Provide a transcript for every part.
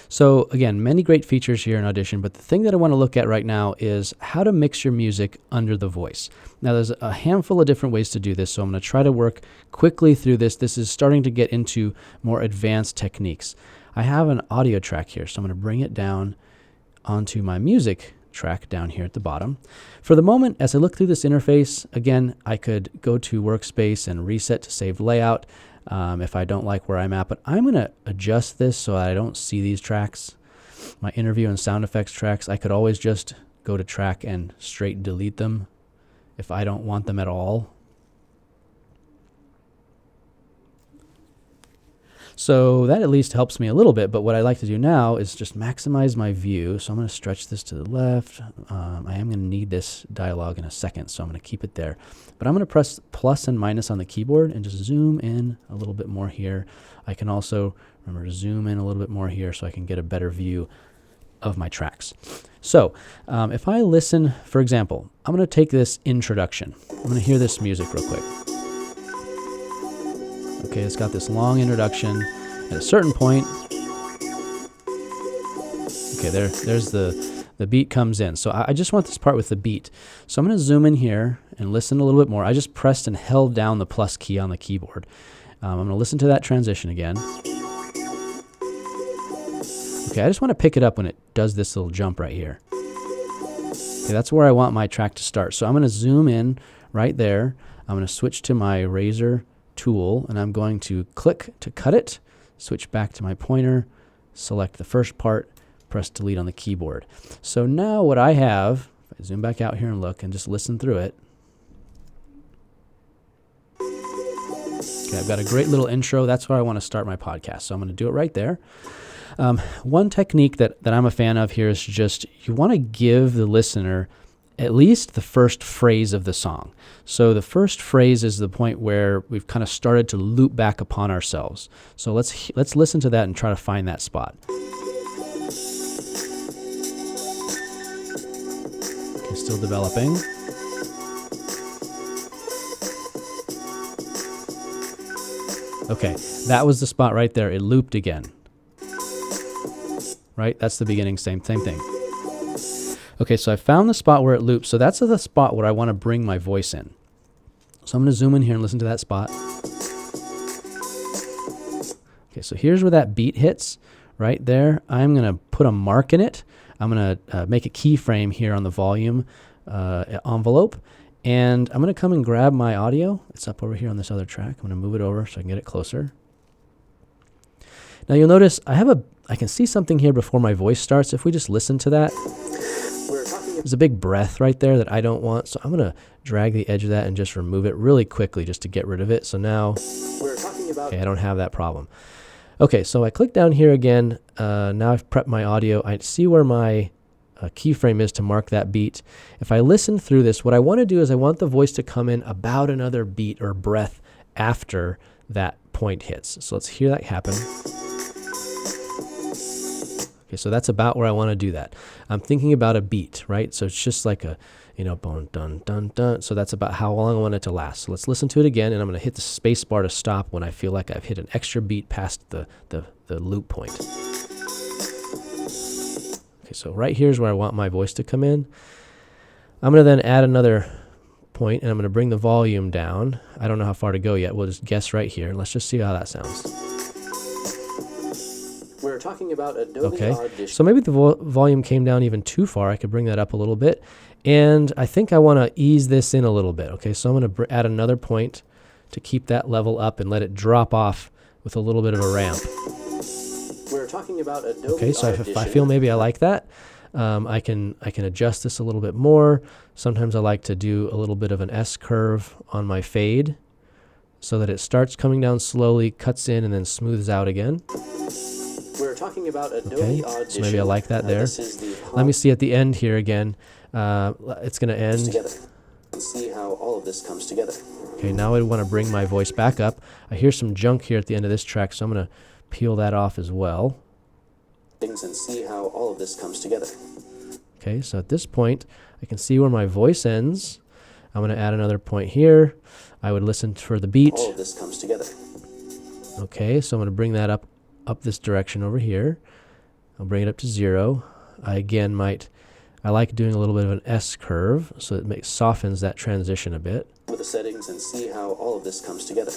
So again, many great features here in Audition, but the thing that I want to look at right now is how to mix your music under the voice. Now there's a handful of different ways to do this, so I'm going to try to work quickly through this. This is starting to get into more advanced techniques. I have an audio track here, so I'm going to bring it down onto my music track down here at the bottom. For the moment, as I look through this interface, again, I could go to Workspace and reset to saved layout if I don't like where I'm at, but I'm going to adjust this so I don't see these tracks. My interview and sound effects tracks, I could always just go to track and straight delete them if I don't want them at all. So that at least helps me a little bit, but what I like to do now is just maximize my view. So I'm going to stretch this to the left. I am going to need this dialogue in a second, so I'm going to keep it there. But I'm going to press plus and minus on the keyboard and just zoom in a little bit more here. I can also, remember, zoom in a little bit more here so I can get a better view of my tracks. So if I listen, for example, I'm going to take this introduction. I'm going to hear this music real quick. Okay, it's got this long introduction. At a certain point, okay, there's the beat comes in. So I just want this part with the beat. So I'm going to zoom in here and listen a little bit more. I just pressed and held down the plus key on the keyboard. I'm going to listen to that transition again. Okay, I just want to pick it up when it does this little jump right here. Okay, that's where I want my track to start. So I'm going to zoom in right there. I'm going to switch to my razor tool, and I'm going to click to cut it, switch back to my pointer, select the first part, press delete on the keyboard. So now what I have, if I zoom back out here and look and just listen through it, okay, I've got a great little intro. That's where I want to start my podcast. So I'm going to do it right there. One technique that I'm a fan of here is just you want to give the listener at least the first phrase of the song. So the first phrase is the point where we've kind of started to loop back upon ourselves. So let's listen to that and try to find that spot. Okay, still developing. Okay, that was the spot right there. It looped again. Right? That's the beginning, same thing. Okay, so I found the spot where it loops. So that's the spot where I want to bring my voice in. So I'm going to zoom in here and listen to that spot. Okay, so here's where that beat hits right there. I'm going to put a mark in it. I'm going to make a keyframe here on the volume envelope. And I'm going to come and grab my audio. It's up over here on this other track. I'm going to move it over so I can get it closer. Now you'll notice I can see something here before my voice starts. If we just listen to that, there's a big breath right there that I don't want. So I'm going to drag the edge of that and just remove it really quickly just to get rid of it. So now, okay, I don't have that problem. Okay, so I click down here again. Now I've prepped my audio. I see where my keyframe is to mark that beat. If I listen through this, what I want to do is I want the voice to come in about another beat or breath after that point hits. So let's hear that happen. Okay, so that's about where I want to do that. I'm thinking about a beat, right? So it's just like a, boom, dun, dun, dun. So that's about how long I want it to last. So let's listen to it again, and I'm going to hit the space bar to stop when I feel like I've hit an extra beat past the loop point. Okay, so right here's where I want my voice to come in. I'm going to then add another point, and I'm going to bring the volume down. I don't know how far to go yet. We'll just guess right here. Let's just see how that sounds. We're talking about Adobe Audition. So maybe the volume came down even too far. I could bring that up a little bit. And I think I want to ease this in a little bit. Okay, so I'm going to add another point to keep that level up and let it drop off with a little bit of a ramp. We're talking about Adobe Okay, so Audition. if I feel maybe I like that, I can adjust this a little bit more. Sometimes I like to do a little bit of an S curve on my fade so that it starts coming down slowly, cuts in, and then smooths out again. We're talking about Adobe Audition. So maybe I like that there. Let me see at the end here again. It's going to end. Together. And see how all of this comes together. Okay, now I want to bring my voice back up. I hear some junk here at the end of this track, so I'm going to peel that off as well. Things and see how all of this comes together. Okay, so at this point, I can see where my voice ends. I'm going to add another point here. I would listen for the beat. All of this comes together. Okay, so I'm going to bring that up this direction over here. I'll bring it up to 0. I like doing a little bit of an S curve, so it softens that transition a bit. With the settings and see how all of this comes together.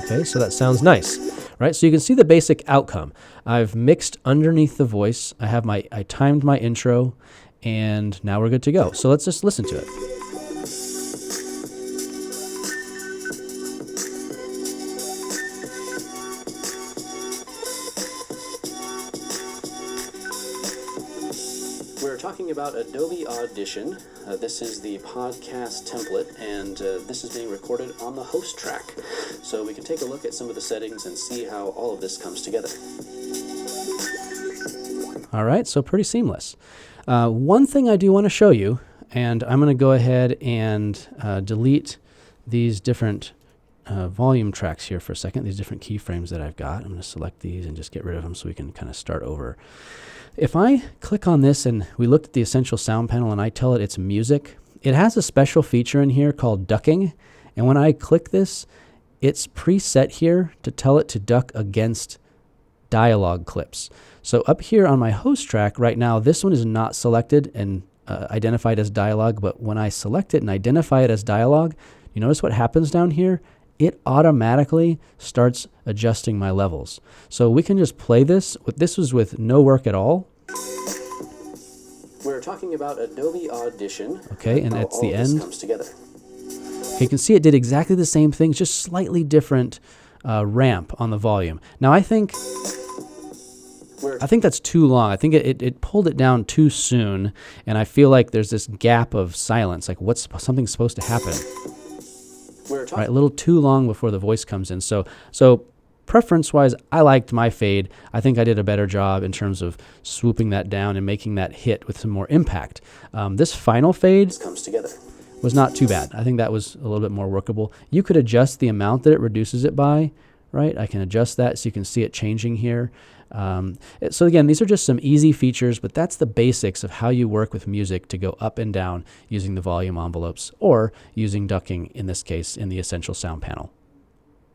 Okay, so that sounds nice, right? So you can see the basic outcome. I've mixed underneath the voice. I timed my intro, and now we're good to go. So let's just listen to it. We're talking about Adobe Audition. This is the podcast template, and this is being recorded on the host track. So we can take a look at some of the settings and see how all of this comes together. All right, so pretty seamless. One thing I do want to show you, and I'm going to go ahead and delete these different volume tracks here for a second, these different keyframes that I've got. I'm going to select these and just get rid of them so we can kind of start over. If I click on this and we looked at the Essential Sound Panel and I tell it it's music, it has a special feature in here called ducking. And when I click this, it's preset here to tell it to duck against dialogue clips. So up here on my host track right now, this one is not selected and identified as dialogue, but when I select it and identify it as dialogue, you notice what happens down here? It automatically starts adjusting my levels. So we can just play this. This was with no work at all. We're talking about Adobe Audition. Okay, and it's the end. Comes together. Okay, you can see it did exactly the same thing, just slightly different ramp on the volume. Now I think that's too long. I think it pulled it down too soon, and I feel like there's this gap of silence, like something's supposed to happen. Right, a little too long before the voice comes in. So preference-wise, I liked my fade. I think I did a better job in terms of swooping that down and making that hit with some more impact. This final fade comes together. Was not too bad. I think that was a little bit more workable. You could adjust the amount that it reduces it by, right? I can adjust that so you can see it changing here. So again, these are just some easy features, but that's the basics of how you work with music to go up and down using the volume envelopes or using ducking, in this case, in the Essential Sound Panel.